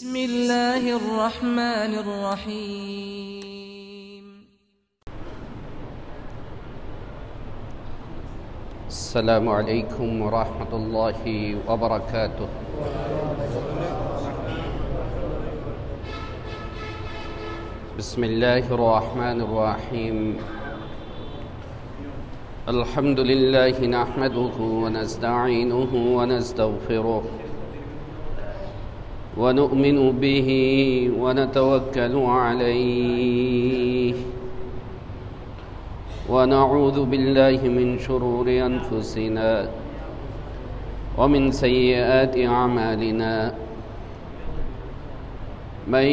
بسم الله الرحمن الرحيم السلام عليكم ورحمة الله وبركاته. بسم الله الرحمن الرحيم. الحمد لله نحمده ونستعينه ونستغفره ونؤمن به ونتوكل عليه ونعوذ بالله من شرور أنفسنا ومن سيئات أعمالنا. من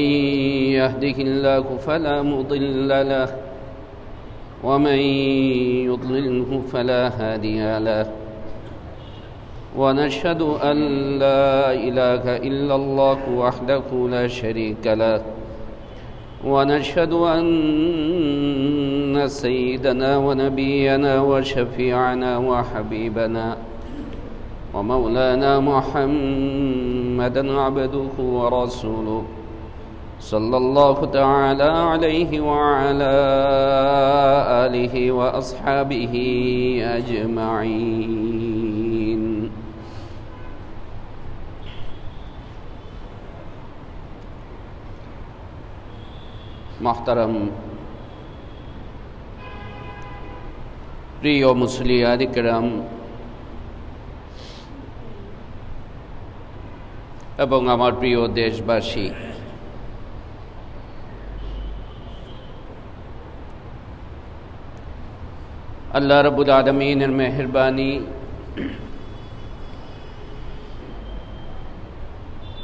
يهده الله فلا مضل له ومن يضلله فلا هادي له. ونشهد أن لا إله إلا الله وحده لا شريك له. ونشهد أن سيدنا ونبينا وشفيعنا وحبيبنا ومولانا محمدا عبده ورسوله صلى الله تعالى عليه وعلى آله وأصحابه أجمعين. محترم প্রিয় মুসলিয়ান কিরাম এবং আমার প্রিয় দেশবাসী, আল্লাহ রাব্বুল আলামিনের মেহেরবানি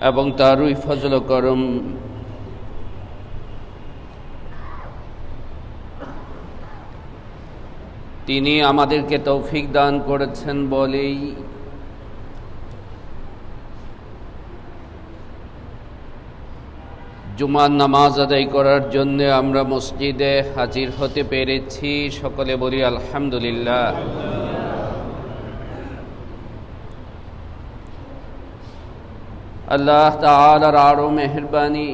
এবং তারই ফজল ও করম তিনি আমাদেরকে তৌফিক দান করেছেন বলেই জুমার নামাজ আদায় করার জন্য আমরা মসজিদে হাজির হতে পেরেছি। সকলে বলি আলহামদুলিল্লাহ। আল্লাহ তাআলার আরো মেহেরবানি,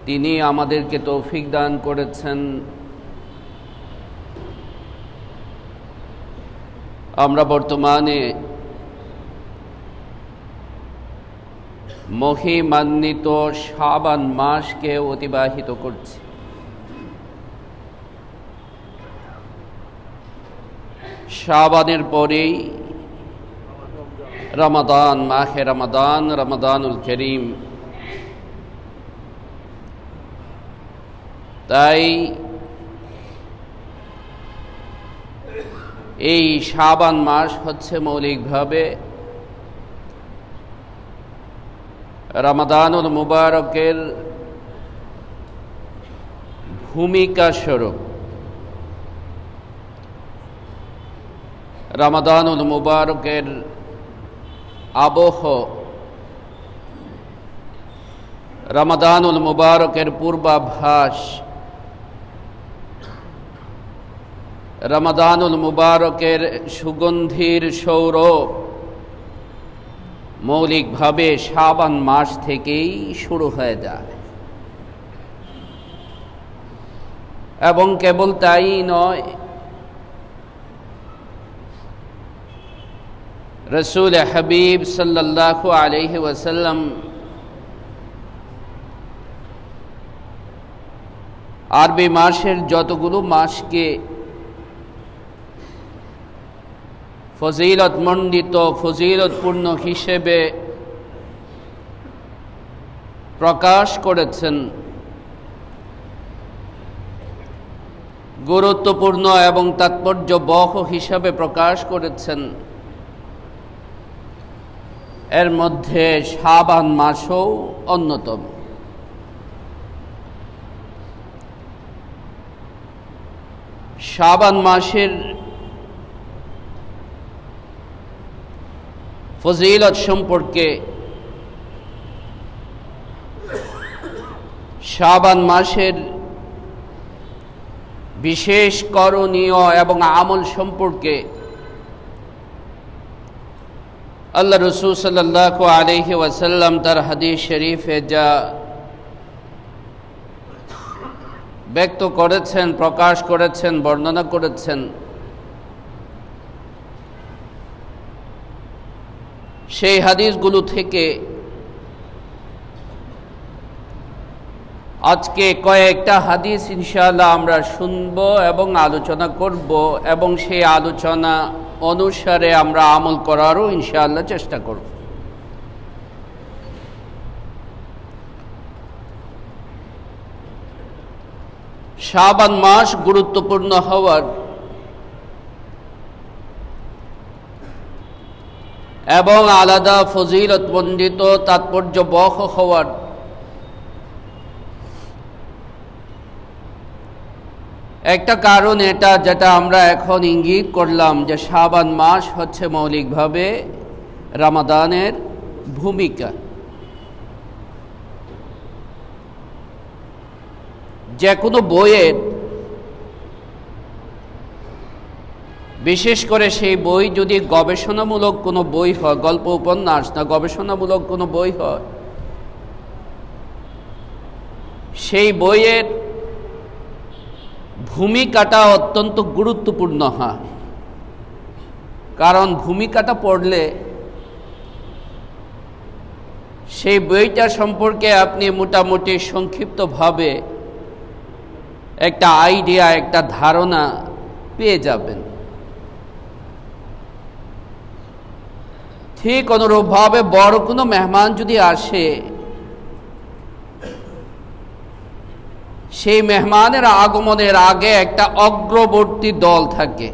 তিনি আমাদেরকে তৌফিক দান করেছেন আমরা বর্তমানে মহিমান্বিত শাবান মাসকে অতিবাহিত করছি। শাবানের পরেই রমাদান, মাহে রমাদান, রমাদানুল করিম। তাই এই শাবান মাস হচ্ছে মৌলিকভাবে রমাদানুল মুবারকের ভূমিকা স্বরূপ। রমাদানুল মুবারকের আবহ, রমাদানুল মুবারকের পূর্বাভাস, রমাদানুল মুবারকের সুগন্ধির সৌরভ মৌলিকভাবে শাবান মাস থেকেই শুরু হয়ে যায়। এবং কেবল তাই নয়, রসুল হাবিব সাল্লাল্লাহু আলাইহি ওয়াসাল্লাম আরবি মাসের যতগুলো মাসকে ফজিলত মণ্ডিত, ফজিলতপূর্ণ হিসেবে প্রকাশ করেছেন, গুরুত্বপূর্ণ এবং তাৎপর্যবহ হিসাবে প্রকাশ করেছেন, এর মধ্যে শাবান মাসও অন্যতম। শাবান মাসের ফজিলত সম্পর্কে, শাবান মাসের বিশেষ করণীয় এবং আমল সম্পর্কে আল্লাহ রাসূল সাল্লাল্লাহু আলাইহি ওয়াসাল্লাম তার হাদিস শরীফে যা ব্যক্ত করেছেন, প্রকাশ করেছেন, বর্ণনা করেছেন, সেই হাদিসগুলো থেকে আজকে কয়েকটা হাদিস ইনশাআল্লাহ আমরা শুনব এবং আলোচনা করব এবং সেই আলোচনা অনুসারে আমরা আমল করারও ইনশাআল্লাহ চেষ্টা করব। শাবান মাস গুরুত্বপূর্ণ হওয়ার এবং আলাদা ফজিলতমণ্ডিত তাৎপর্যবহ হওয়ার একটা কারণ এটা, যেটা আমরা এখন ইঙ্গিত করলাম, যে শাবান মাস হচ্ছে মৌলিকভাবে রমাদানের ভূমিকা। যে কোনো বইয়ের, বিশেষ করে সেই বই যদি গবেষণামূলক কোনো বই হয়, গল্প উপন্যাস না গবেষণামূলক কোনো বই হয়, সেই বইয়ের ভূমিকাটা অত্যন্ত গুরুত্বপূর্ণ হয়। কারণ ভূমিকাটা পড়লে সেই বইটা সম্পর্কে আপনি মোটামুটি সংক্ষিপ্তভাবে একটা আইডিয়া, একটা ধারণা পেয়ে যাবেন। ঠিক অনুরূপভাবে বড় কোনো মেহমান যদি আসে, সেই মেহমানের আগমনের আগে একটা অগ্রবর্তী দল থাকে,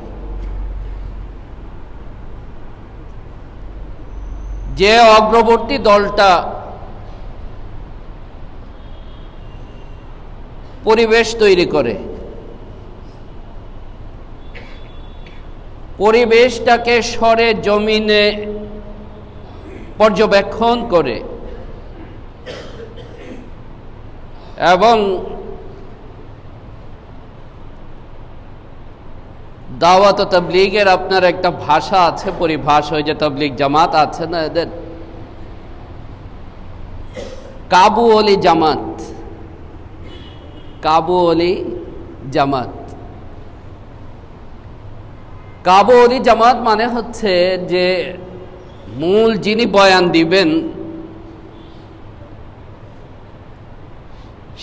যে অগ্রবর্তী দলটা পরিবেশ তৈরি করে, পরিবেশটাকে সরে জমিনে পর্যবেক্ষণ করে এবং দাওয়াত ও তাবলীগের আপনার একটা ভাষা আছে, পরিভাষা, ওই যে তাবলীগ জামাত আছে না, এদের কাবু ওলি জামাত, কাবু ওলি জামাত। কাবু ওলি জামাত মানে হচ্ছে যে মূল যিনি বয়ান দিবেন,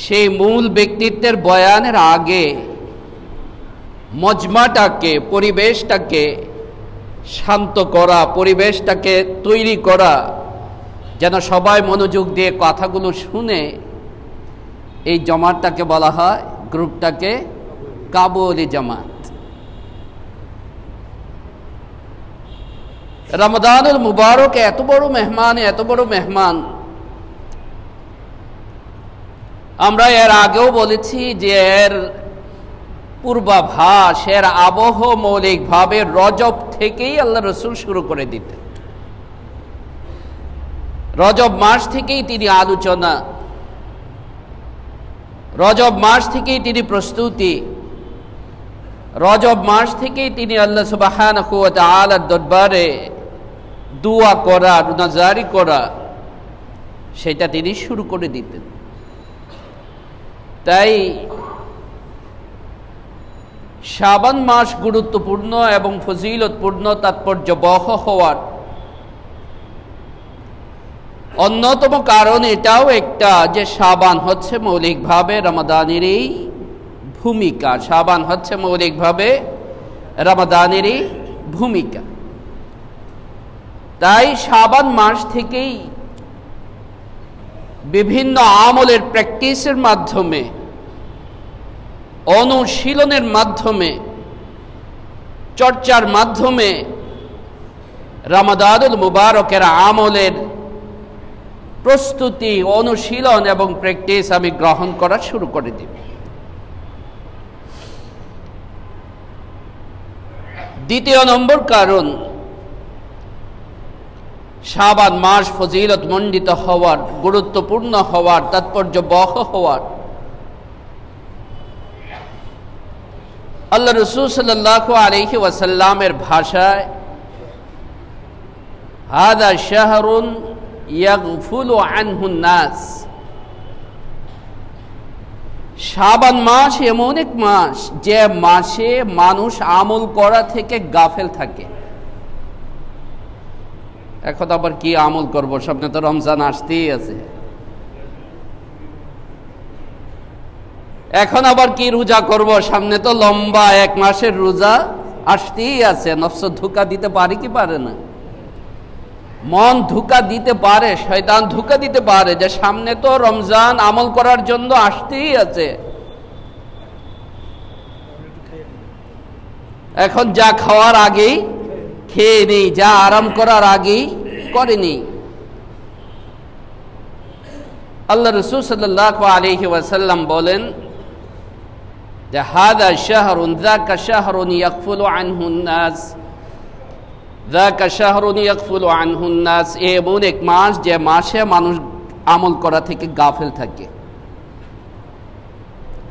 সেই মূল ব্যক্তিত্বের বয়ানের আগে মজমাটাকে, পরিবেশটাকে শান্ত করা, পরিবেশটাকে তৈরি করা, যেন সবাই মনোযোগ দিয়ে কথাগুলো শুনে, এই জামাতটাকে বলা হয়, গ্রুপটাকে কাবু ওলি জামাত। রমাদানুল মুবারক এত বড় মেহমান, আমরা এর আগেও বলেছি যে এর পূর্বাভাস, এর আবহ মৌলিকভাবে রজব থেকেই আল্লাহ রসুল শুরু করে দিতেন। রজব মাস থেকেই তিনি আলোচনা, রজব মাস থেকেই তিনি প্রস্তুতি, রজব মাস থেকেই তিনি আল্লাহ সুবহানাহু ওয়া তাআলার দরবারে দুয়া করা, নাজারি করা, সেটা তিনি শুরু করে দিতেন। তাই শাবান মাস গুরুত্বপূর্ণ এবং ফজিলতপূর্ণ, তাৎপর্যবহ হওয়ার অন্যতম কারণ এটাও একটা, যে শাবান হচ্ছে মৌলিকভাবে রমাদানেরই ভূমিকা, শাবান হচ্ছে মৌলিকভাবে রমাদানেরই ভূমিকা। তাই শাবান মাস থেকেই বিভিন্ন আমলের প্র্যাকটিসের মাধ্যমে, অনুশীলনের মাধ্যমে, চর্চার মাধ্যমে রমাদানুল মুবারকের আমলের প্রস্তুতি, অনুশীলন এবং প্র্যাকটিস আমি গ্রহণ করা শুরু করে দিব। দ্বিতীয় নম্বর কারণ, শাবান মাস ফজিলত মণ্ডিত হওয়ার, গুরুত্বপূর্ণ হওয়ার, তাৎপর্যবহ হওয়ার, আল্লাহ রাসূল সাল্লাল্লাহু আলাইহি ওয়াসাল্লামের ভাষায় হাদা শাহরুন ইয়াগফুলু আনহু নাস, শাবান মাস এমন এক মাস যে মাসে মানুষ আমল করা থেকে গাফেল থাকে। এখন আবার কি আমল করব, সামনে তো রমজান আসতেই আছে, এখন আবার কি রোজা করব, সামনে তো লম্বা এক মাসের রোজা আসতেই আছে। নফস ধোঁকা দিতে পারে কি পারে না? মন ধোঁকা দিতে পারে, শয়তান ধোঁকা দিতে পারে যে সামনে তো রমজান আমল করার জন্য আসতেই আছে, এখন যা খাওয়ার আগেই খেয়ে নেই, যা আরাম করার আগেই করে নেই। আল্লাহ রাসূল সাল্লাল্লাহু আলাইহি ওয়াসাল্লাম বলেন যে হাদা শাহরুন যাকা শাহরুন ইয়াগফুলু আনহুন নাস, যাকা শাহরুন ইয়াগফুলু আনহুন নাস, এমন এক মাস যে মাসে মানুষ আমল করা থেকে গাফেল থাকে।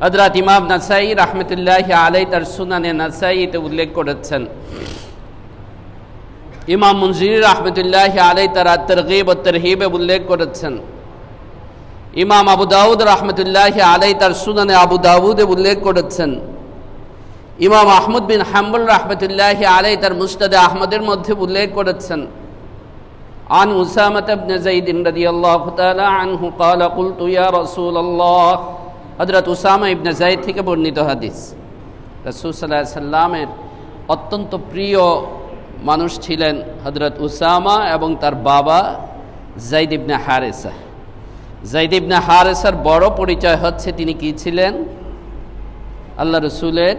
হযরত ইমাম নাসাই রাহমাতুল্লাহি আলাইহি তার সুনানে নাসাইতে উল্লেখ করেছেন, ইমাম মুনজিরি রাহমাতুল্লাহি আলাইহি তার তারগীব ও তারহিবে উল্লেখ করেছেন, ইমাম আবু দাউদ রাহমাতুল্লাহি আলাইহি তার সুনানে আবু দাউদে উল্লেখ করেছেন, ইমাম আহমদ বিন হাম্বল রাহমাতুল্লাহি আলাইহি তার মুসনাদে আহমদের মধ্যে উল্লেখ করেছেন, আন উসামা ইবনে যায়েদ রাদিয়াল্লাহু তাআলা আনহু قال قلت يا رسول الله, হযরত উসামা ইবনে যায়েদ থেকে বর্ণিত হাদিস। রাসূল সাল্লাল্লাহু আলাইহি সাল্লামের অত্যন্ত প্রিয় মানুষ ছিলেন হযরত উসামা এবং তার বাবা যায়েদ ইবনে হারেসা। যায়েদ ইবনে হারেসার বড় পরিচয় হচ্ছে তিনি কি ছিলেন? আল্লাহ রসুলের,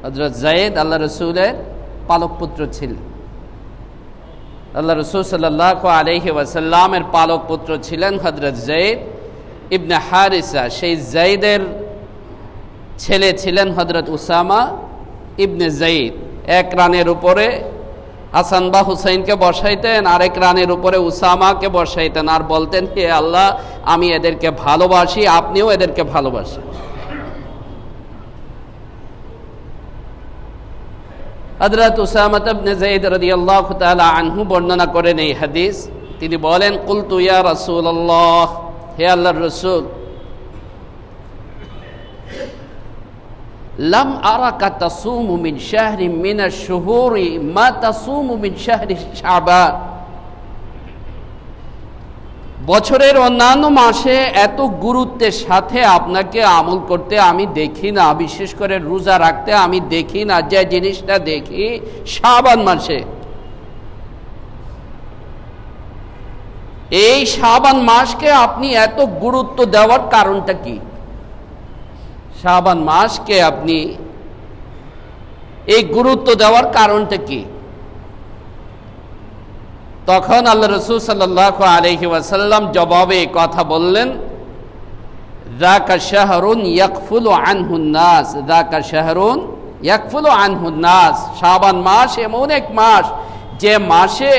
হযরত যায়েদ আল্লাহ রসুলের পালক পুত্র ছিলেন। আল্লাহ রসুল সাল্লাল্লাহু আলাইহি ওয়াসাল্লামের পালক পুত্র ছিলেন হযরত যায়েদ ইবনে হারেসা। সেই যায়েদের ছেলে ছিলেন হযরত উসামা ইবনে যায়েদ। এক রানের উপরে হাসান বা হুসাইনকে বসাইতেন, আরেক রানের উপরে উসামাকে বসাইতেন, আর বলতেন, হে আল্লাহ, আমি এদেরকে ভালোবাসি, আপনিও এদেরকে ভালোবাসেন। হযরত উসামা ইবনে যায়েদ রাদিয়াল্লাহু তাআলা আনহু বর্ণনা করেন এই হাদিস। তিনি বলেন, কুলতু ইয়া রাসূলুল্লাহ, হে আল্লাহর রাসূল, লাম আরাকা তাসুমু মিন শাহরিন মিনাশ শুহুরি মা তাসুমু মিন শাহরি শাবান, বছরের অন্যান্য মাসে এত গুরুত্বের সাথে আপনাকে আমল করতে আমি দেখি না, বিশেষ করে রোজা রাখতে আমি দেখি না, যে জিনিসটা দেখি শাবান মাসে। এই শাবান মাসকে আপনি এত গুরুত্ব দেওয়ার কারণটা কি? শাবান মাসকে আপনি এই গুরুত্ব দেওয়ার কারণটা কি? তখন আল্লাহ রাসূল সাল্লাল্লাহু আলাইহি ওয়াসাল্লাম জবাবে কথা বললেন, যাকা শাহরুন ইয়াগফুলু আনহুন নাস, যাকা শাহরুন ইয়াগফুলু আনহুন নাস, শাবান মাস এমন এক মাস যে মাসে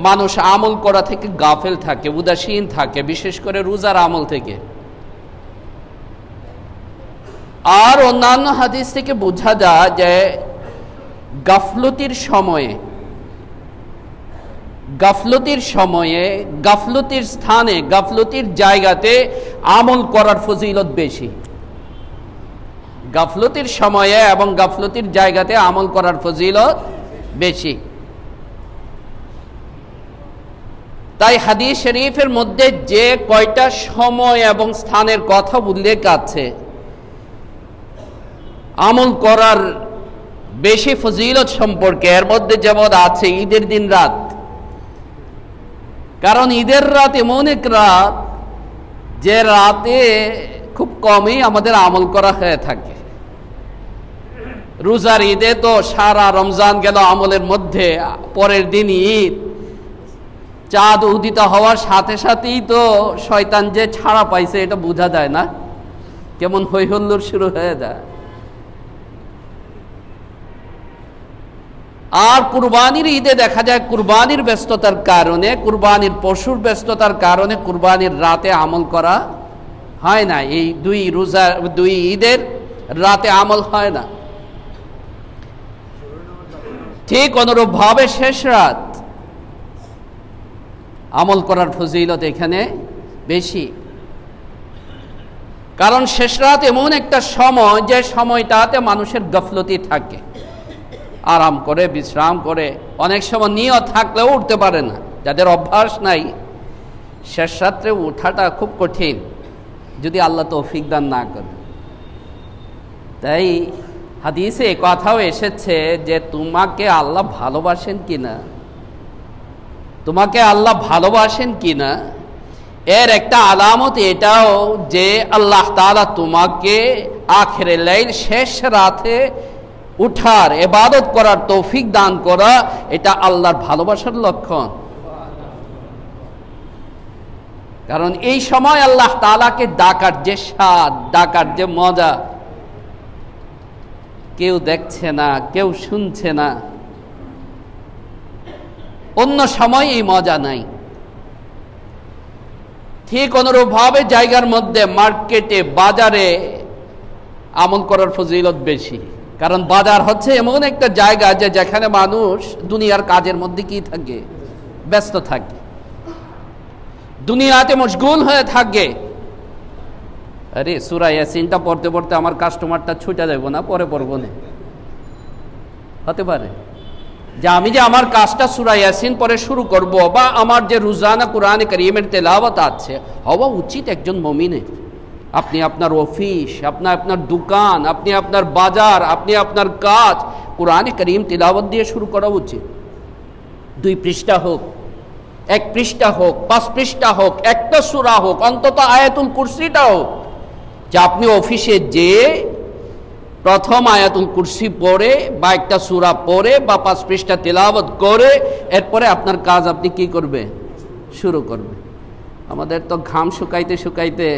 মানুষ আমল করা থেকে গাফেল থাকে, উদাসীন থাকে, বিশেষ করে রোজার আমল থেকে। আর অন্যান্য হাদিস থেকে বোঝা যায় যে গাফলতির সময়ে, গাফলতির স্থানে, গাফলতির জায়গাতে আমল করার ফজিলত বেশি। গাফলতির সময়ে এবং গাফলতির জায়গাতে আমল করার ফজিলত বেশি। তাই হাদিস শরীফের মধ্যে যে কয়টা সময় এবং স্থানের কথা উল্লেখ আছে আমল করার বেশি ফজিলত সম্পর্কে, এর মধ্যে যেমন আছে ঈদের দিন রাত। কারণ ঈদের রাত এমন এক রাত যে রাতে খুব কমই আমাদের আমল করা হয়ে থাকে। রোজার ঈদে তো সারা রমজান গেল আমলের মধ্যে, পরের দিন ঈদ, চাঁদ উদিত হওয়ার সাথে সাথেই তো শয়তান যে ছাড়া পাইছে এটা বোঝা যায় না, কেমন হৈ হুল্লোড় শুরু হয়ে যায়। আর কুরবানির ঈদে দেখা যায় কুরবানির ব্যস্ততার কারণে, কুরবানির পশুর ব্যস্ততার কারণে কুরবানির রাতে আমল করা হয় না। এই দুই ঈদের রাতে আমল হয় না। ঠিক অনুরূপভাবে শেষ রাত, আমল করার ফজিলত এখানে বেশি। কারণ শেষ রাত এমন একটা সময়, যে সময়টাতে মানুষের গাফলতি থাকে, আরাম করে বিশ্রাম করে, অনেক সময় নিয়ত থাকলেও উঠতে পারে না। যাদের অভ্যাস নাই, শেষ রাত্রে ওঠাটা খুব কঠিন, যদি আল্লাহ তৌফিক দান না করে। তাই হাদিসে কথাও এসেছে যে তোমাকে আল্লাহ ভালোবাসেন কিনা, তোমাকে আল্লাহ ভালোবাসেন কিনা, এর একটা আলামত এটাও যে আল্লাহ তাআলা তোমাকে আখিরে লাইল, শেষ রাতে উঠার, ইবাদত করার তৌফিক দান করা, এটা আল্লাহর ভালোবাসার লক্ষণ। কারণ এই সময় আল্লাহ তাআলাকে ডাকার যে স্বাদ, ডাকার যে মজা, কেউ দেখছে না, কেউ শুনছে না, অন্য সময় এই মজা নাই। ঠিক অনুরূপভাবে জায়গার মধ্যে, মার্কেটে, বাজারে আমল করার ফজিলত বেশি। কারণ বাজার হচ্ছে এমন একটা জায়গা যে যেখানে মানুষ দুনিয়ার কাজের মধ্যে কি থাকে, ব্যস্ত থাকে, দুনিয়াতে মশগুল হয়ে থাকে। আরে সূরা ইয়াসিনটা পড়তে পড়তে আমার কাস্টমারটা ছুটে যাবো না, পরে পড়বো না, হতে পারে যে আমি যে আমার কাজটা সূরা ইয়াসিন পরে শুরু করব, বা আমার যে রোজানা কোরআনে কারীমের তেলাওয়াত আছে, হওয়া উচিত একজন মুমিনের। আপনি আপনার অফিস, আপনি আপনার দোকান, আপনি আপনার বাজার, আপনি আপনার কাজ কোরআনে কারীম তেলাওয়াত দিয়ে শুরু করা উচিত। 2 পৃষ্ঠা হোক, 1 পৃষ্ঠা হোক, 5 পৃষ্ঠা হোক, একটা সূরা হোক, অন্তত আয়াতুল কুরসিটা হোক, যে আপনি অফিসে যে প্রথম আয়াতুল কুরসি পড়ে বা একটা সূরা পড়ে বা 5 পৃষ্ঠা তেলাওয়াত করে, এরপরে আপনার কাজ আপনি কি করবে, শুরু করবে। আমাদের তো ঘাম শুকাইতে শুকাইতে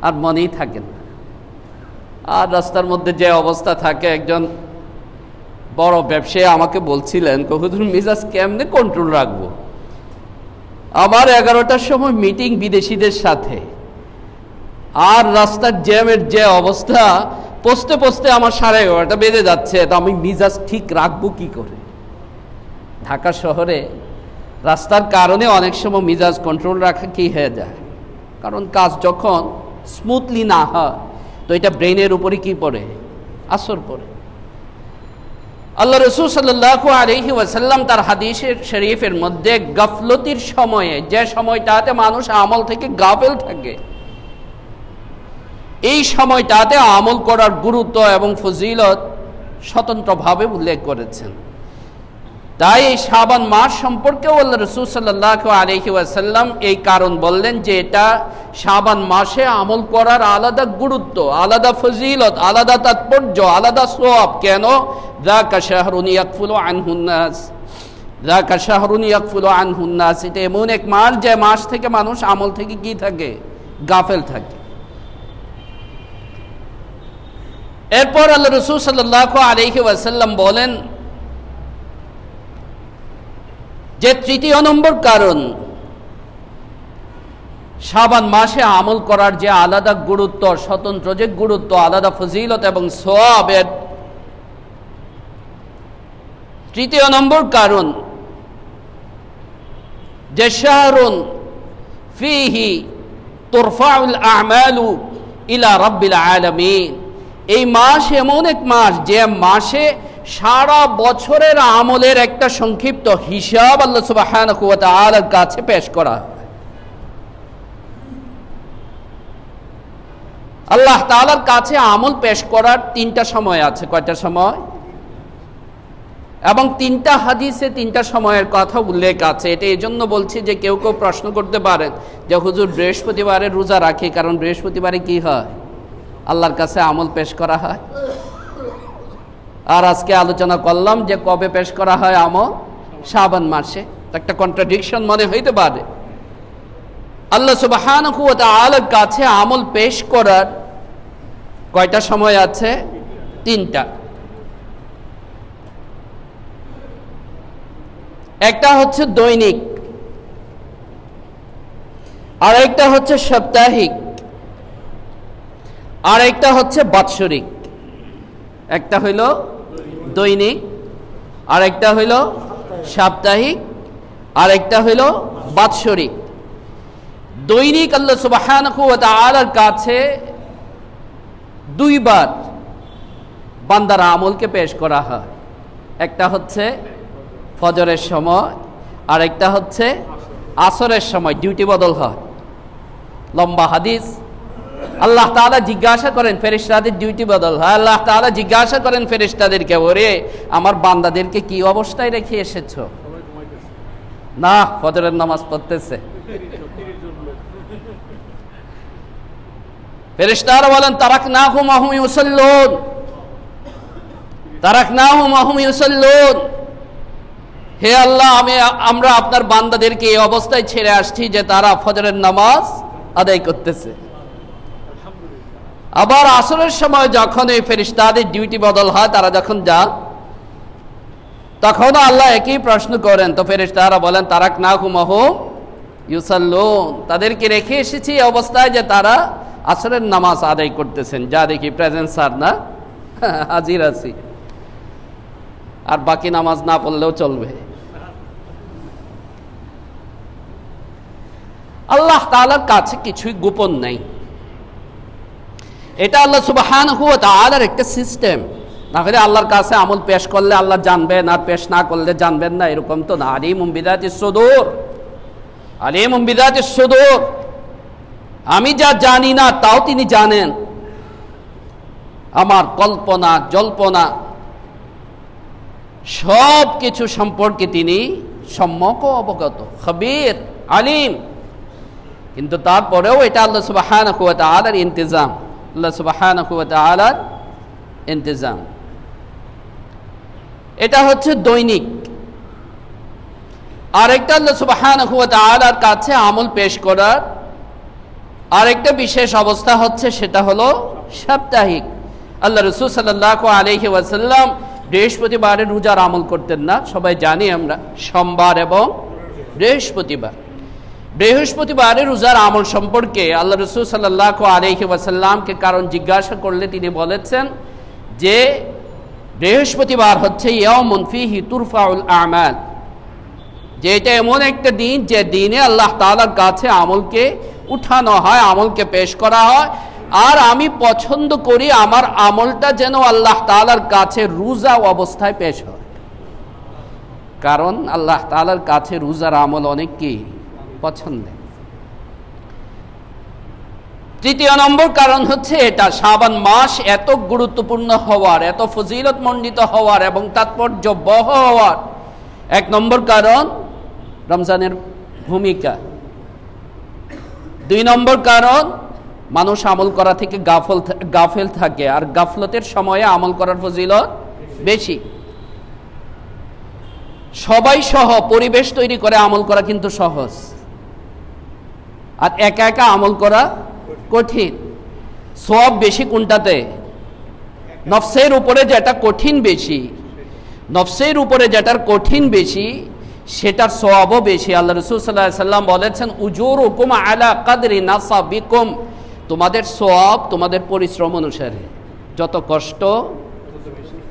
আর মনেই থাকে না। আর রাস্তার মধ্যে যে অবস্থা থাকে, একজন বড় ব্যবসায়ী আমাকে বলছিলেন, হুজুর মিজাজ কেমনে কন্ট্রোল রাখবো, আমার 11টার সময় মিটিং বিদেশিদের সাথে, আর রাস্তার জ্যামের যে অবস্থা, পৌঁছতে পৌঁছতে আমার 11:30 বেজে যাচ্ছে, তো আমি মিজাজ ঠিক রাখবো কি করে? ঢাকা শহরে রাস্তার কারণে অনেক সময় মিজাজ কন্ট্রোল রাখা কি হয়ে যায়। কারণ কাজ যখন স্মুথলি না হয়, তো এটা ব্রেনের উপরে কি পড়ে, আসর পড়ে। আল্লাহ রাসূল সাল্লাল্লাহু আলাইহি ওয়াসাল্লাম তার হাদিসের শরীফের মধ্যে গাফলতির সময়ে, যে সময়টাতে মানুষ আমল থেকে গাফেল থাকে, এই সময়টাতে আমল করার গুরুত্ব এবং ফজিলত স্বতন্ত্রভাবে উল্লেখ করেছেন। তাই এই শাবান মাস সম্পর্কেও আল্লাহ রাসূল সাল্লাল্লাহু আলাইহি ওয়াসাল্লাম এই কারণ বললেন যে এটা শাবান মাসে আমল করার আলাদা গুরুত্ব, আলাদা ফজিলত, আলাদা তাৎপর্য, আলাদা সওয়াব। কেন? যাকা শাহরুন ইয়াকফুলু আনহুন নাস, যাকা শাহরুন ইয়াকফুলু আনহুন নাস, এটা এমন এক মাস যে মাস থেকে মানুষ আমল থেকে কি থাকে, গাফেল থাকে। এরপর আল্লাহ রাসূল সাল্লাল্লাহু আলাইহি ওয়াসাল্লাম বলেন যে 3য় নম্বর কারণ, শাবান মাসে আমল করার যে আলাদা গুরুত্ব, স্বতন্ত্র যে গুরুত্ব, আলাদা ফজিলত এবং সওয়াবের 3য় নম্বর কারণ যে শাহরুন ফিহি তুরফাউল আমালু ইলা রাব্বিল আলামিন, এই মাস এমন এক মাস যে মাসে সারা বছরের আমলের একটা সংক্ষিপ্ত হিসাব আল্লাহ সুবহানাহু ওয়া তাআলার কাছে পেশ করা। আল্লাহ তাআলার কাছে আমল পেশ করার 3টা সময় আছে। কয়টা সময়? এবং 3টা হাদিসে 3টা সময়ের কথা উল্লেখ আছে। এটা এই জন্য বলছি যে কেউ কেউ প্রশ্ন করতে পারেন যে হুজুর বৃহস্পতিবারে রোজা রাখি, কারণ বৃহস্পতিবারে কি হয়, আল্লাহর কাছে আমল পেশ করা হয়। আর আজকে আলোচনা করলাম যে কবে পেশ করা হয় আমল, শাবান মাসে। একটা কন্ট্রাডিকশন মনে হইতে পারে। আল্লাহ সুবহানাহু ওয়া তাআলার কাছে আমল পেশ করার কয়টা সময় আছে? 3টা। একটা হচ্ছে দৈনিক, আর একটা হচ্ছে সাপ্তাহিক, আর একটা হচ্ছে বাৎসরিক। একটা হইল দৈনিক, আর একটা হইল সাপ্তাহিক, আর একটা হইল বাৎসরিক। দৈনিক আল্লাহ সুবহানাহু ওয়া তাআলার কাছে দুইবার বান্দার আমলকে পেশ করা হয়। একটা হচ্ছে ফজরের সময়, আর একটা হচ্ছে আসরের সময়, ডিউটি বদল হয়। লম্বা হাদিস। আল্লাহ তাআলা জিজ্ঞাসা করেন, ফেরেশতাদের ডিউটি বদল হয়। আল্লাহ তাআলা জিজ্ঞাসা করেন ফেরেশতাদেরকে, ওরে আমার বান্দাদেরকে কি অবস্থায় রেখে এসেছো? না, ফজরের নামাজ পড়তেছে। ফেরেশতারা বলেন, তারাকনাহুম ওয়া হুম ইউসাল্লুন, তারাকনাহুম ওয়া হুম ইউসাল্লুন। হে আল্লাহ, আমরা আপনার বান্দাদেরকে এই অবস্থায় ছেড়ে আসছি যে তারা ফজরের নামাজ আদায় করতেছে। আবার আসরের সময় যখন এই ফেরেশতাদের ডিউটি বদল হয়, তারা যখন যান, তখন আল্লাহ একই প্রশ্ন করেন। তো ফেরেশতারা বলেন, তারাকনাহুম ওয়া হুম ইউসাল্লুন, তাদেরকে রেখে এসেছি এই অবস্থায় যে তারা আসরের নামাজ আদায় করতেছেন। যা দেখি প্রেজেন্ট স্যার না, হাজির আছি, আর বাকি নামাজ না পড়লেও চলবে। আল্লাহ তাআলার কাছে কিছুই গোপন নাই। এটা আল্লাহ সুবহানাহু ওয়া তাআলার একটা সিস্টেম। না হলে আল্লাহর কাছে আমল পেশ করলে আল্লাহ জানবেন, আর পেশ না করলে জানবেন না, এরকম তো না। আলিমুম বিযাতিস সুদূর, আলিমুম বিযাতিস সুদূর। আমি যা জানি না তাও তিনি জানেন। আমার কল্পনা জল্পনা সব কিছু সম্পর্কে তিনি সম্যক অবগত, খবীর, আলিম। কিন্তু তারপরেও এটা আল্লাহ সুবহানাহু ওয়া তাআলার ইন্তেজাম, আল্লাহ সুবহানাহু ওয়া তাআলার ইন্তেজাম। এটা হচ্ছে দৈনিক। আরেকটা আল্লাহ সুবহানাহু ওয়া তাআলার কাছে আমল পেশ করার আরেকটা বিশেষ অবস্থা হচ্ছে, সেটা হলো সাপ্তাহিক। আল্লাহ রাসূল সাল্লাল্লাহু আলাইহি ওয়াসাল্লাম বৃহস্পতিবারে রোজার আমল করতেন না, সবাই জানি আমরা, সোমবার এবং বৃহস্পতিবার। বৃহস্পতিবারে রোজার আমল সম্পর্কে আল্লাহ রাসূল সাল্লাল্লাহু আলাইহি ওয়াসাল্লামকে কারণ জিজ্ঞাসা করলে তিনি বলেছেন যে বৃহস্পতিবার হচ্ছে ইয়াউমুন ফীহি তুরফাউল আমাল, যে এটা এমন একটা দিন যে দিনে আল্লাহ তাআলার কাছে আমলকে উঠানো হয়, আমলকে পেশ করা হয়। আর আমি পছন্দ করি আমার আমলটা যেন আল্লাহ তাআলার কাছে রোজা অবস্থায় পেশ হয়, কারণ আল্লাহ তাআলার কাছে রোজার আমল অনেক কি পছন্দের। তৃতীয় নম্বর কারণ হচ্ছে এটা, শাবান মাস এত গুরুত্বপূর্ণ হওয়ার, এত ফজিলত মণ্ডিত হওয়ার এবং তাৎপর্য বহ হওয়ার এক নম্বর কারণ রমজানের ভূমিকা। দুই নম্বর কারণ মানুষ আমল করা থেকে গাফেল থাকে, আর গাফলতের সময়ে আমল করার ফজিলত বেশি। সবাই সহ পরিবেশ তৈরি করে আমল করা কিন্তু সহজ, আর একা একা আমল করা কঠিন। সওয়াব বেশি কোনটাতে? নফসের উপরে যেটা কঠিন বেশি, নফসের উপরে যেটার কঠিন বেশি সেটার সওয়াবও বেশি। আল্লাহ রাসূল সাল্লাল্লাহু আলাইহি ওয়াসাল্লাম বলেছেন, উজুরুকুম আলা কদরি নাসাবিকুম, তোমাদের সওয়াব তোমাদের পরিশ্রম অনুসারে। যত কষ্ট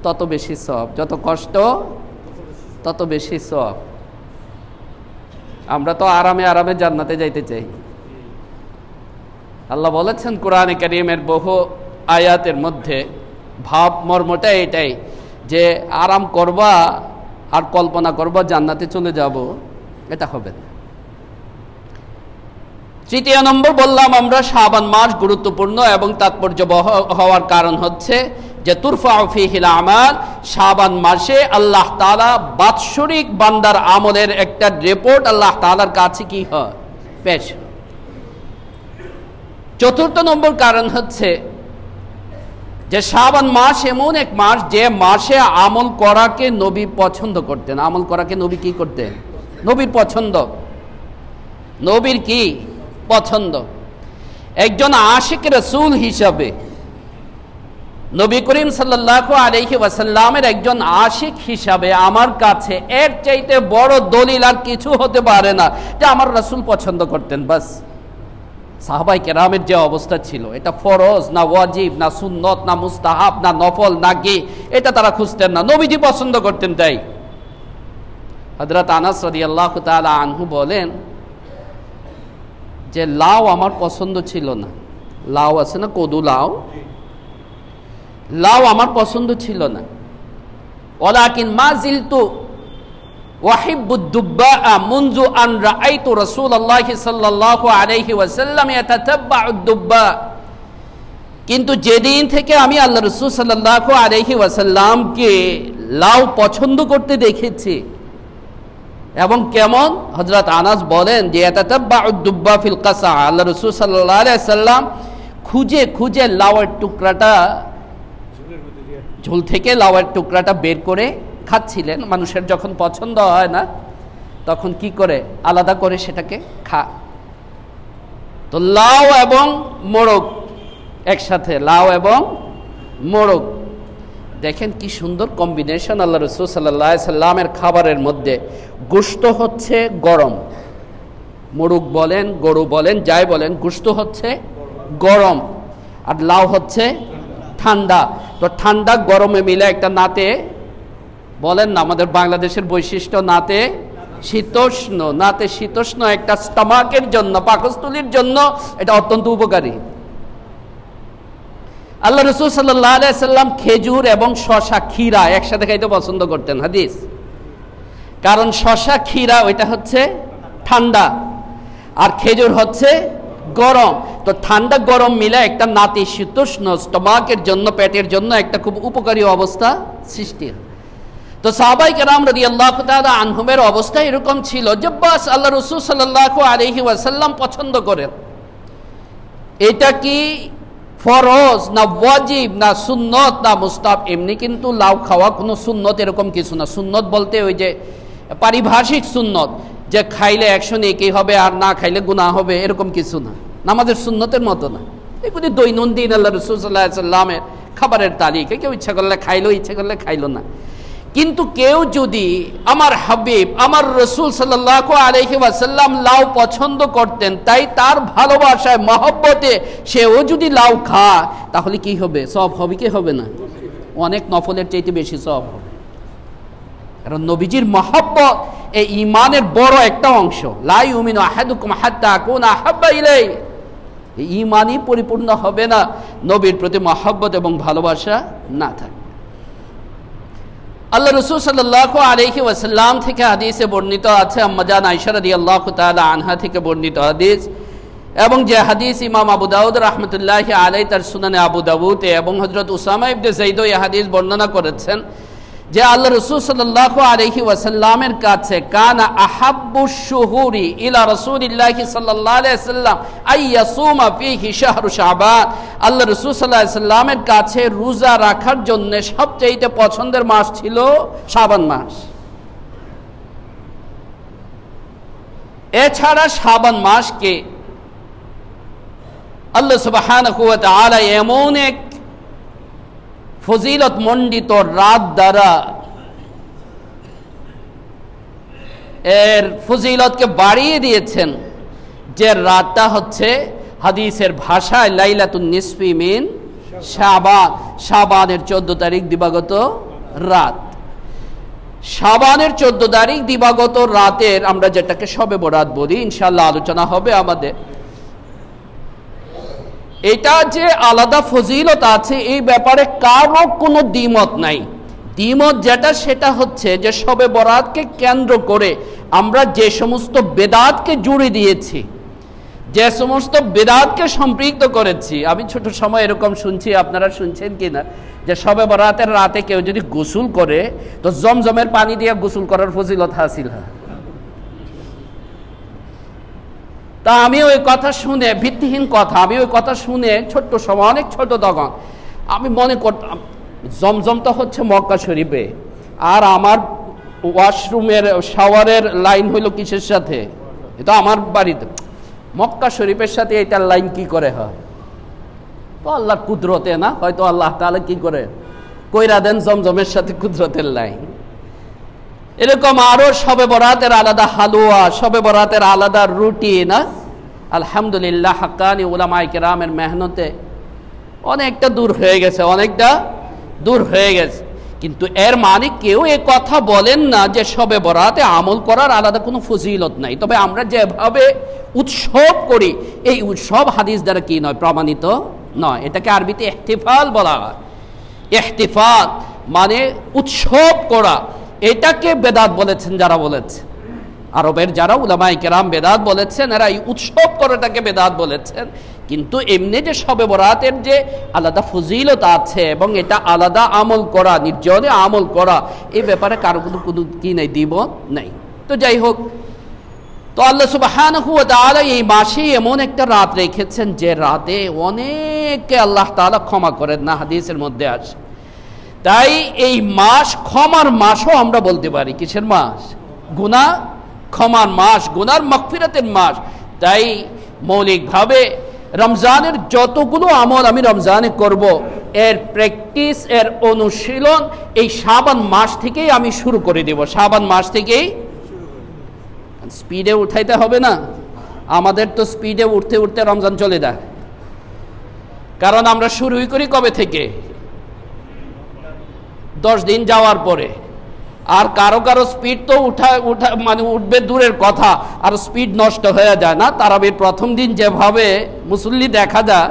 তত বেশি সওয়াব, যত কষ্ট তত বেশি সওয়াব। আমরা তো আরামে আরামে জান্নাতে যাইতে চাই। আল্লাহ বলেছেন কোরআনে কারীমের বহু আয়াতের মধ্যে, ভাব মর্মটা এটাই যে আরাম করবা আর কল্পনা করবা জান্নাতে চলে যাব, এটা হবে না। তৃতীয় নম্বর বললাম আমরা, শাবান মাস গুরুত্বপূর্ণ এবং তাৎপর্য হওয়ার কারণ হচ্ছে যে তুরফাউ ফীহিল আমাল, শাবান মাসে আল্লাহ তাআলা বাৎসরিক বান্দার আমলের একটা রিপোর্ট আল্লাহ তাআলার কাছে কি হয়, পেশ। চতুর্থ নম্বর কারণ হচ্ছে যে শাবান মাস এমন এক মাস যে মাসে আমল করাকে নবী পছন্দ করতেন। আমল করাকে নবী কি করতেন? নবীর পছন্দ। নবীর কি পছন্দ? একজন আশিক রাসূল হিসাবে, নবী করিম সাল্লাল্লাহু আলাইহি ওয়াসাল্লামের একজন আশিক হিসাবে আমার কাছে এর চাইতে বড় দলিল আর কিছু হতে পারে না যে আমার রাসূল পছন্দ করতেন। বাস সাহাবায়ে কেরামের যে অবস্থা ছিল, এটা ফরজ না ওয়াজিব না সুন্নত না মুস্তাহাব না নফল না কি, এটা তারা খুঁজতেন না, নবীজি পছন্দ করতেন। তাই হযরত আনাস রাদিয়াল্লাহু তাআলা আনহু বলেন, যে লাউ আমার পছন্দ ছিল না। লাউ আছে না, কদু লাউ, লাউ আমার পছন্দ ছিল না। ওয়ালাকিন মা জিলতু ওয়াহিব্বুদ দুব্বা মুনযু আন রাআইতু রাসূলুল্লাহ সাল্লাল্লাহু আলাইহি ওয়াসাল্লাম ইয়াতাতাব্বাউদ দুব্বা, কিন্তু যেদিন থেকে আমি আল্লাহ রাসূল সাল্লাল্লাহু আলাইহি ওয়াসাল্লামকে লাউ পছন্দ করতে দেখেছি, এবং কেমন, হযরত আনাস বলেন যে ইয়াতাতাব্বাউদ দুব্বা ফিল কাসা, আল্লাহ রাসূল সাল্লাল্লাহু আলাইহি ওয়াসাল্লাম খুঁজে খুঁজে লাউয়ের টুকরাটা, ঝোল থেকে লাউয়ের টুকরাটা বের করে খাচ্ছিলেন। মানুষের যখন পছন্দ হয় না তখন কি করে, আলাদা করে সেটাকে খা। তো লাউ এবং মোরগ একসাথে, লাউ এবং মোরগ, দেখেন কি সুন্দর কম্বিনেশন আল্লাহ রাসূল সাল্লাল্লাহু আলাইহি সাল্লামের খাবারের মধ্যে। গোশত হচ্ছে গরম, মোরগ বলেন, গরু বলেন, যাই বলেন, গোশত হচ্ছে গরম আর লাউ হচ্ছে ঠান্ডা। তো ঠান্ডা গরমে মিলে একটা নাতে, বলেন না আমাদের বাংলাদেশের বৈশিষ্ট্য নাতে শীতোষ্ণ, নাতে শীতোষ্ণ একটা স্টমাকের জন্য, পাকস্থলীর জন্য এটা অত্যন্ত উপকারী। আল্লাহ রাসূল সাল্লাল্লাহু আলাইহি সাল্লাম খেজুর এবং শসা, ক্ষীরা একসাথে খাইতে পছন্দ করতেন, হাদিস। কারণ শসা ক্ষীরা ওইটা হচ্ছে ঠান্ডা আর খেজুর হচ্ছে গরম। তো ঠান্ডা গরম মিলে একটা নাতিশীতোষ্ণ স্টমাকের জন্য, পেটের জন্য একটা খুব উপকারী অবস্থা সৃষ্টি। তো সাহাবায়ে কেরাম রাদিয়াল্লাহু তাআলা আনহুমের অবস্থা এরকম ছিল যে বাস আল্লাহ রাসূল সাল্লাল্লাহু আলাইহি ওয়াসাল্লাম পছন্দ করেন। এটা কি ফরজ না ওয়াজিব না সুন্নত না মুস্তাহাব? এমনি কিন্তু লাউ খাওয়া কোনো সুন্নত এরকম কিছু না। সুন্নত বলতে ওই যে পারিভাষিক সুন্নত, যে খাইলে 100 নেকি হবে আর না খাইলে গুনাহ হবে, এরকম কিছু না। নামাজের সুন্নতের মতো না। এগুলি দৈনন্দিন আল্লাহ রাসূল সাল্লাল্লাহু আলাইহি সাল্লামের খাবারের তালিকা, কেউ ইচ্ছা করলে খাইলো, ইচ্ছা করলে খাইলো না। কিন্তু কেউ যদি, আমার হাবিব আমার রাসূল সাল্লাল্লাহু আলাইহি ওয়াসাল্লাম লাউ পছন্দ করতেন, তাই তার ভালোবাসায় মহব্বতে সেও যদি লাউ খায়, তাহলে কি হবে? সওয়াব হবে কি হবে না? অনেক নফলের চাইতে বেশি সওয়াব হবে। কারণ নবীজির মহব্বত এই ঈমানের বড় একটা অংশ। লা ইউমিনু আহাদুকুম হাত্তা আকুনা আহাব্বা ইলাইহি, এই ঈমানই পরিপূর্ণ হবে না নবীর প্রতি মহব্বত এবং ভালোবাসা না থাকে। আল্লাহ রাসূল সাল্লাল্লাহু আলাইহি ওয়াসাল্লাম থেকে হাদিসে বর্ণিত আছে, আম্মা জান আয়েশা রাদিয়াল্লাহু তাআলা আনহা থেকে বর্ণিত হাদিস, এবং যে হাদিস ইমাম আবু দাউদ রাহমাতুল্লাহি আলাইহি তার সুনানে আবু দাউদে এবং হযরত উসামা ইবনে যায়েদ এই হাদিস বর্ণনা করেছেন যে আল্লাহ রাসূল সাল্লাল্লাহু আলাইহি ওয়াসাল্লামের কাছে কানা আহাব্বুশ শুহুরি ইলা রাসূলিল্লাহি সাল্লাল্লাহু আলাইহি ওয়াসাল্লাম আইয়াসুমা ফীহি শাহরু শাবান, আল্লাহ রাসূল সাল্লাল্লাহু আলাইহি ওয়াসাল্লামের কাছে রোজা রাখার জন্য সবচেয়ে পছন্দের মাস ছিল শাবান মাস। এছাড়া শাবান মাসকে আল্লাহ সুবহানাহু ওয়া তাআলা এমন এক ফজিলত মণ্ডিত রাত দ্বারা এর ফজিলতকে বাড়িয়ে দিয়েছেন, যে রাতটা হচ্ছে হাদিসের ভাষায় লাইলাতুন নিসফি মিন শাবান, শাবানের 14 তারিখ দিবাগত রাত। শাবানের 14 তারিখ দিবাগত রাতের আমরা যেটাকে শবে বরাত বলি, ইনশাআল্লাহ আলোচনা হবে আমাদের। এটা যে আলাদা ফজিলত আছে এই ব্যাপারে কারো কোনো দ্বিমত নাই। দ্বিমত যেটা সেটা হচ্ছে যে শবে বরাতকে কেন্দ্র করে আমরা যে সমস্ত বেদাতকে জুড়ে দিয়েছি, যে সমস্ত বেদাতকে সম্পৃক্ত করেছি। আমি ছোট সময় এরকম শুনছি, আপনারা শুনছেন কিনা, যে শবে বরাতের রাতে কেউ যদি গোসল করে তো জমজমের পানি দিয়ে গোসল করার ফজিলত হাসিল হয়। তা আমি ওই কথা শুনে, ভিত্তিহীন কথা, আমি ওই কথা শুনে ছোট্ট সময়, অনেক ছোট তখন, আমি মনে করতাম জমজম তো হচ্ছে মক্কা শরীফে, আর আমার ওয়াশরুমের শাওয়ারের লাইন হইল কিসের সাথে? এটা আমার বাড়িতে, মক্কা শরীফের সাথে এটার লাইন কি করে হয়? তো আল্লাহর কুদরতে না, হয়তো আল্লাহ তাআলা কি করে কইরা দেন জমজমের সাথে কুদরতের লাইন। এরকম আরো শবে বরাতের আলাদা হালুয়া, শবে বরাতের আলাদা রুটি না। আলহামদুলিল্লাহ হাক্কানি উলামায়ে কেরামের মেহনতে অনেকটা দূর হয়ে গেছে, অনেকটা দূর হয়ে গেছে। কিন্তু এর মানে কেউ এ কথা বলেন না যে শবে বরাতে আমল করার আলাদা কোনো ফজিলত নাই। তবে আমরা যেভাবে উৎসব করি, এই উৎসব হাদিস দ্বারা কি নয়, প্রমাণিত নয়। এটাকে আরবিতে ইহতিফাল বলা হয়। ইহতিফাল মানে উৎসব করা, এটাকে বেদাত বলেছেন যারা বলেছে। আরবের যারা উলামায়ে কেরাম বেদাত বলেছেন, এরা এই উৎসব করাটাকে বেদাত বলেছেন। কিন্তু এমনি যে শবে বরাতের যে আলাদা ফজিলত আছে এবং এটা আলাদা আমল করা, নির্জনে আমল করা, এই ব্যাপারে কারো কোনো কি নেই, দিব নাই। তো যাই হোক, তো আল্লাহ সুবহানাহু ওয়া তাআলা এই মাসে এমন একটা রাত রেখেছেন যে রাতে অনেককে আল্লাহ তাআলা ক্ষমা করেন না, হাদিসের মধ্যে আছে। তাই এই মাস ক্ষমার মাসও আমরা বলতে পারি। কিসের মাস? গুনাহ ক্ষমার মাস, গুনার মাগফিরাতের মাস। তাই মৌলিকভাবে রমজানের যতগুলো আমল আমি রমজানে করব, এর প্র্যাকটিস, এর অনুশীলন এই শাবান মাস থেকেই আমি শুরু করে দেব। শাবান মাস থেকেই স্পিডে উঠাইতে হবে না। আমাদের তো স্পিডে উঠতে উঠতে রমজান চলে যায়, কারণ আমরা শুরুই করি কবে থেকে? 10 দিন যাওয়ার পরে। আর কারো কারো স্পিড তো উঠা মানে উঠবে দূরের কথা, আর স্পিড নষ্ট হয়ে যায় না। তারাবির প্রথম দিন যেভাবে মুসল্লি দেখা যায়,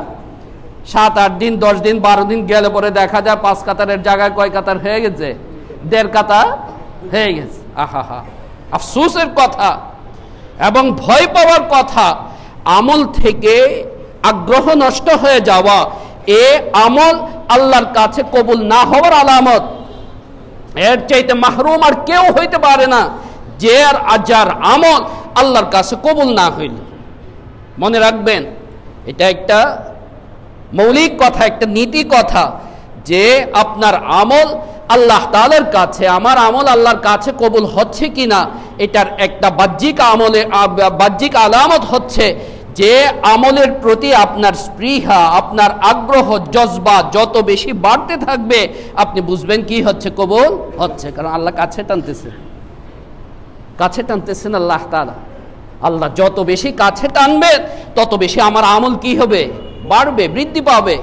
7-8 দিন 10 দিন 12 দিন গেলে পরে দেখা যায় 5 কাতারের জায়গায় কয় কাতার হয়ে গেছে? 1.5 কাতার হয়ে গেছে। আহা, আফসোসের কথা এবং ভয় পাওয়ার কথা। আমল থেকে আগ্রহ নষ্ট হয়ে যাওয়া, এ আমল আল্লাহর কাছে কবুল না হওয়ার আলামত। এর চাইতে মাহরুম আর কেউ হইতে পারে না যে আর আজার আমল আল্লাহর কাছে কবুল না হইল। মনে রাখবেন, এটা একটা মৌলিক কথা, একটা নীতি কথা, যে আপনার আমল আল্লাহ তাআলার কাছে, আমার আমল আল্লাহর কাছে কবুল হচ্ছে কিনা, এটার একটা বাহ্যিক আলামত হচ্ছে যে আমলের প্রতি আপনার স্পৃহা, আপনার আগ্রহ, জজবা যত বেশি বাড়তে থাকবে, আপনি বুঝবেন কি হচ্ছে, কবুল হচ্ছে। কারণ আল্লাহ কাছে টানতেছেন আল্লাহ তাআলা। আল্লাহ যত বেশি কাছে টানবেন, তত বেশি আমার আমল কি হবে? বাড়বে, বৃদ্ধি পাবে।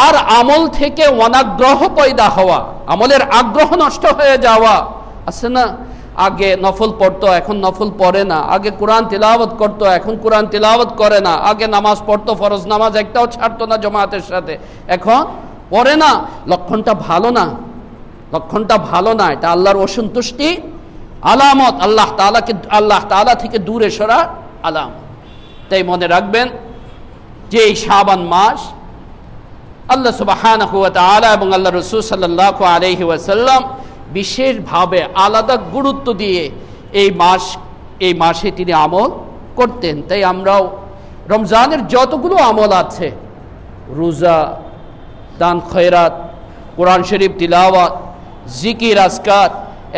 আর আমল থেকে অনাগ্রহ পয়দা হওয়া, আমলের আগ্রহ নষ্ট হয়ে যাওয়া আছে না? আগে নফল পড়তো, এখন নফল পড়ে না। আগে কোরআন তিলাওয়াত করতো, এখন কোরআন তিলাওয়াত করে না। আগে নামাজ পড়তো, ফরজ নামাজ একটাও ছাড়তো না জামাতের সাথে, এখন পড়ে না। লক্ষণটা ভালো না। এটা আল্লাহর অসন্তুষ্টি আলামত, আল্লাহ তাআলা থেকে দূরে সরা আলামত। তাই মনে রাখবেন যে এই শাবান মাস আল্লাহ সুবহানাহু ওয়া তাআলা এবং আল্লাহ রাসূল সাল্লাল্লাহু আলাইহি ওয়াসাল্লাম বিশেষভাবে আলাদা গুরুত্ব দিয়ে এই মাসে তিনি আমল করতেন। তাই আমরাও রমজানের যতগুলো আমল আছে, রোজা, দান খয়রাত, কোরআন শরীফ তিলাওয়াত, জিকির, আজকার।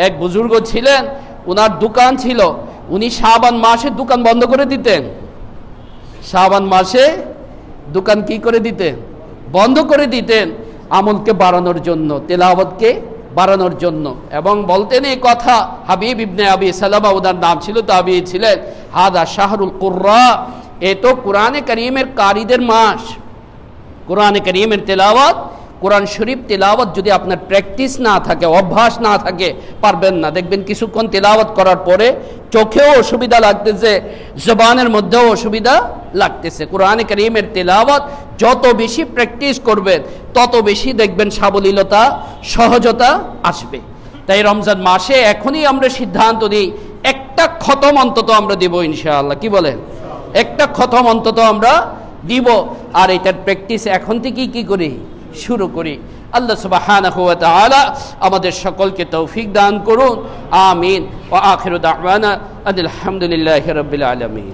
এক বুজুর্গ ছিলেন, ওনার দোকান ছিল, উনি শাবান মাসে দোকান বন্ধ করে দিতেন। শাবান মাসে দোকান কি করে দিতেন? বন্ধ করে দিতেন, আমলকে বাড়ানোর জন্য, তেলাওয়াতকে বাড়ানোর জন্য। এবং বলতেন এই কথা, হাবিব ইবনে আবি সালামা ওনার নাম ছিল, তাবিঈ ছিলেন, হাদা শাহরুল কুররা, এ তো কোরআনে কারীমের কারীদের মাস। কোরআনে কারীমের তেলাওয়াত, কোরআন শরীফ তেলাওয়াত যদি আপনার প্র্যাকটিস না থাকে, অভ্যাস না থাকে, পারবেন না। দেখবেন কিছুক্ষণ তেলাওয়াত করার পরে চোখেও অসুবিধা লাগতেছে, জবানের মধ্যেও অসুবিধা লাগতেছে। কোরআনে কারীমের তেলাওয়াত যত বেশি প্র্যাকটিস করবেন, তত বেশি দেখবেন সাবলীলতা, সহজতা আসবে। তাই রমজান মাসে এখনই আমরা সিদ্ধান্ত নিই, একটা খতম অন্তত আমরা দিব ইনশাআল্লাহ। কি বলেন? একটা খতম অন্তত আমরা দিব। আর এটার প্র্যাকটিস এখন থেকেই কি করি? শুরু করি। আল্লাহ সুবহানাহু ওয়া তাআলা আমাদের সকলকে তৌফিক দান করুন। আমিন। ওয়া আখিরু দাওয়ানা আলহামদুলিল্লাহি রাব্বিল আলামিন।